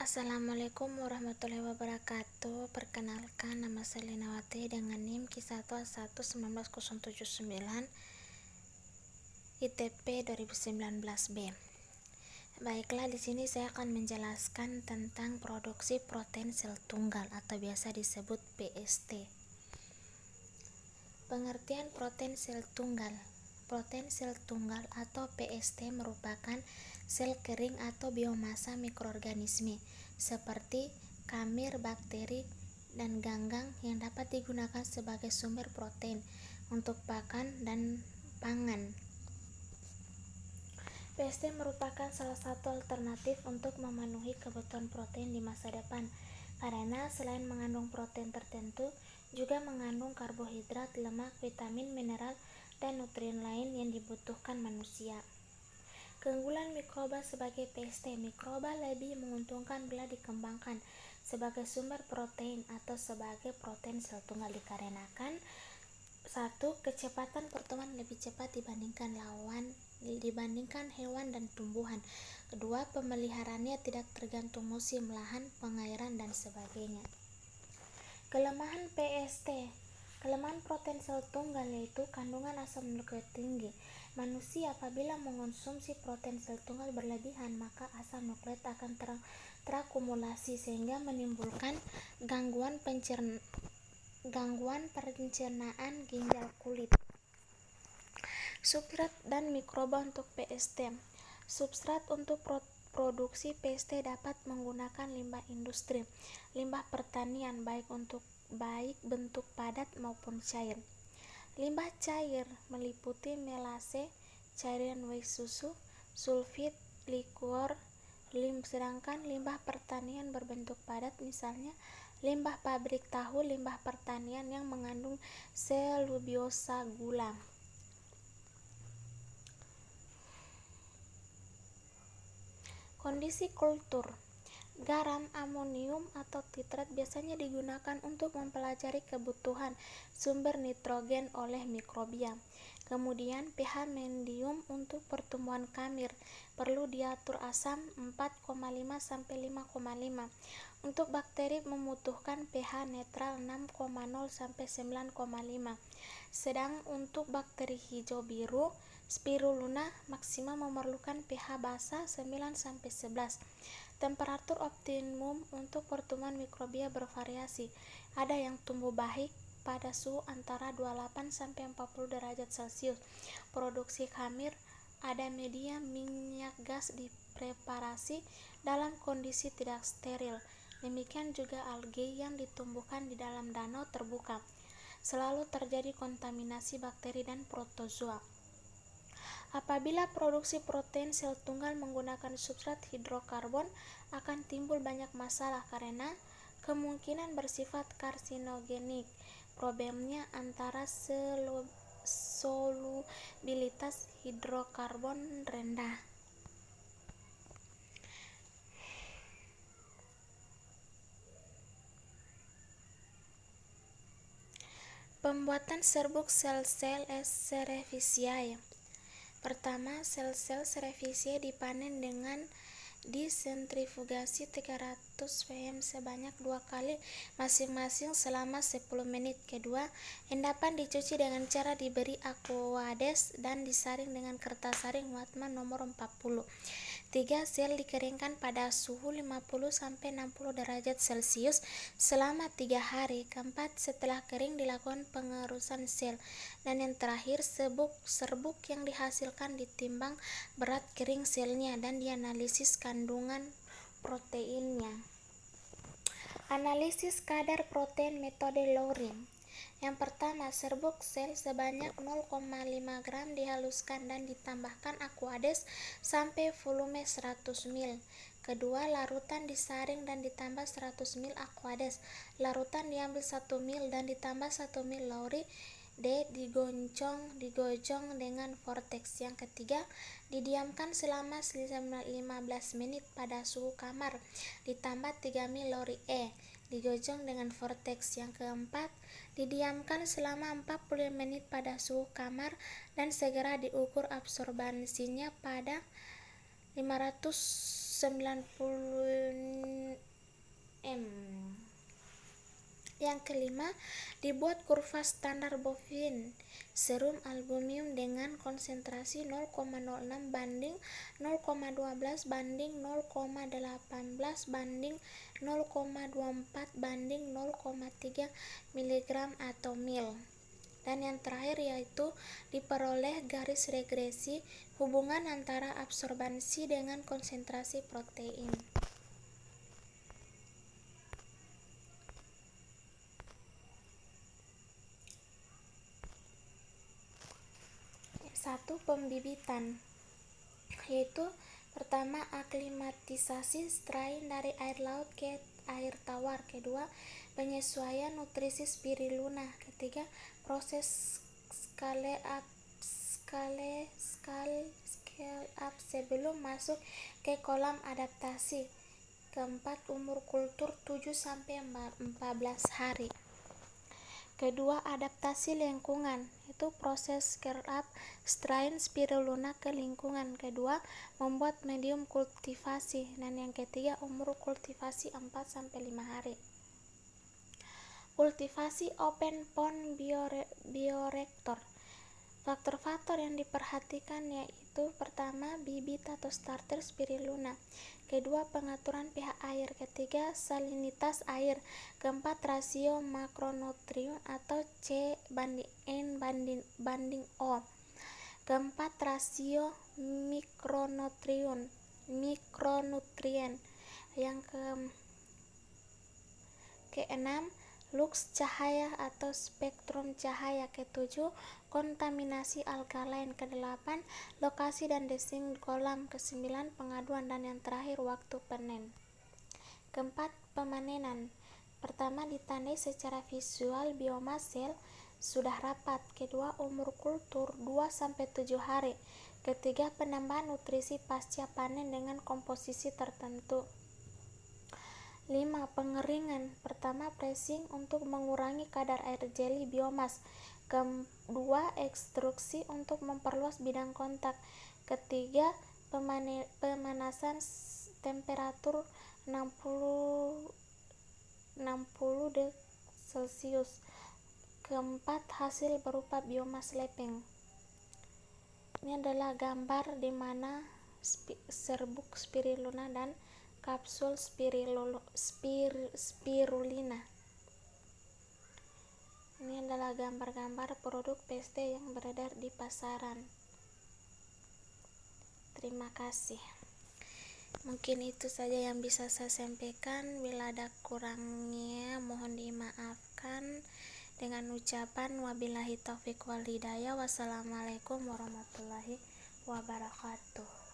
Assalamualaikum warahmatullahi wabarakatuh. Perkenalkan, nama saya Linawati dengan NIM Q1111979 ITP 2019B. Baiklah, di sini saya akan menjelaskan tentang produksi protein sel tunggal atau biasa disebut PST. Pengertian protein sel tunggal. Protein sel tunggal atau PST merupakan sel kering atau biomasa mikroorganisme seperti kamir, bakteri, dan ganggang yang dapat digunakan sebagai sumber protein untuk pakan dan pangan. PST merupakan salah satu alternatif untuk memenuhi kebutuhan protein di masa depan karena selain mengandung protein tertentu, juga mengandung karbohidrat, lemak, vitamin, mineral, dan nutrien lain yang dibutuhkan manusia. Keunggulan mikroba sebagai PST. Mikroba lebih menguntungkan bila dikembangkan sebagai sumber protein atau sebagai protein sel tunggal dikarenakan 1. Kecepatan pertumbuhan lebih cepat dibandingkan hewan dan tumbuhan. 2. Pemeliharaannya tidak tergantung musim, lahan, pengairan, dan sebagainya. Kelemahan PST. Kelemahan protein sel tunggal yaitu kandungan asam nukleik tinggi. Manusia apabila mengonsumsi protein sel tunggal berlebihan, maka asam nukleik akan terakumulasi sehingga menimbulkan gangguan pencernaan ginjal kulit. Substrat dan mikroba untuk PST. Substrat untuk produksi PST dapat menggunakan limbah industri, limbah pertanian baik bentuk padat maupun cair. Limbah cair meliputi melase, cairan whey susu, sulfit, liquor, sedangkan limbah pertanian berbentuk padat misalnya limbah pabrik tahu, limbah pertanian yang mengandung selubiosa gula. Kondisi kultur. Garam, amonium, atau titrat biasanya digunakan untuk mempelajari kebutuhan sumber nitrogen oleh mikrobia. Kemudian pH medium untuk pertumbuhan kamir, perlu diatur asam 4,5 sampai 5,5. Untuk bakteri membutuhkan pH netral 6,0 sampai 9,5. Sedang untuk bakteri hijau biru Spirulina maksimal memerlukan pH basa 9 sampai 11. Temperatur optimum untuk pertumbuhan mikrobia bervariasi. Ada yang tumbuh baik pada suhu antara 28 sampai 40 derajat Celcius. Produksi kamir, ada media minyak gas dipreparasi dalam kondisi tidak steril. Demikian juga algae yang ditumbuhkan di dalam danau terbuka. Selalu terjadi kontaminasi bakteri dan protozoa. Apabila produksi protein sel tunggal menggunakan substrat hidrokarbon, akan timbul banyak masalah karena kemungkinan bersifat karsinogenik. Problemnya antara solubilitas hidrokarbon rendah. Pembuatan serbuk sel-sel Cerevisiae. Pertama, sel-sel Cerevisiae dipanen dengan disentrifugasi 300 pm sebanyak 2 kali masing-masing selama 10 menit. Kedua, endapan dicuci dengan cara diberi aquades dan disaring dengan kertas saring Wattmann nomor 40. 3. Sel dikeringkan pada suhu 50-60 derajat Celcius selama 3 hari. Keempat, setelah kering dilakukan pengerusan sel. Dan yang terakhir, serbuk yang dihasilkan ditimbang berat kering selnya dan dianalisis kandungan proteinnya. Analisis kadar protein metode Lowry. Yang pertama, serbuk sel sebanyak 0,5 gram dihaluskan dan ditambahkan aquades sampai volume 100 ml. Kedua, larutan disaring dan ditambah 100 ml aquades. Larutan diambil 1 ml dan ditambah 1 ml Lowry digojong dengan vortex. Yang ketiga, didiamkan selama 15 menit pada suhu kamar ditambah 3 ml Lowry digojong dengan vortex. Yang keempat, didiamkan selama 40 menit pada suhu kamar dan segera diukur absorbansinya pada 590 Yang kelima, dibuat kurva standar bovin serum albuminum dengan konsentrasi 0,06 banding 0,12 banding 0,18 banding 0,24 banding 0,3 mg atau mil. Dan yang terakhir yaitu diperoleh garis regresi hubungan antara absorbansi dengan konsentrasi protein. 1. Pembibitan, yaitu pertama aklimatisasi strain dari air laut ke air tawar. Kedua, penyesuaian nutrisi spirulina. Ketiga, proses scale up sebelum masuk ke kolam adaptasi. Keempat, umur kultur 7-14 hari. Kedua, adaptasi lingkungan, itu proses scale up strain spirulina ke lingkungan. Kedua, membuat medium kultivasi. Dan yang ketiga, umur kultivasi 4-5 hari. Kultivasi open pond bioreaktor. Faktor-faktor yang diperhatikan yaitu pertama, bibit atau starter spirulina. Kedua, pengaturan pH air. Ketiga, salinitas air. Keempat, rasio makronutrien atau C/N banding O. Keempat, rasio mikronutrien. Yang keenam, lux cahaya atau spektrum cahaya. Ketujuh, kontaminasi alkalain. Kedelapan, lokasi dan desain kolam. Kesembilan, pengaduan. Dan yang terakhir, waktu panen. Keempat, pemanenan. Pertama, ditandai secara visual biomas sel sudah rapat. Kedua, umur kultur 2-7 hari. Ketiga, penambahan nutrisi pasca panen dengan komposisi tertentu. 5. Pengeringan. Pertama, pressing untuk mengurangi kadar air jeli biomas. Kedua, ekstruksi untuk memperluas bidang kontak. Ketiga, pemanasan temperatur 60 °C. Keempat, hasil berupa biomas lepeng. Ini adalah gambar di mana serbuk spirulina dan kapsul spirulina. Ini adalah gambar-gambar produk PST yang beredar di pasaran. Terima kasih. Mungkin itu saja yang bisa saya sampaikan. Bila ada kurangnya mohon dimaafkan. Dengan ucapan wabillahi taufiq wal hidayah. Wassalamualaikum warahmatullahi wabarakatuh.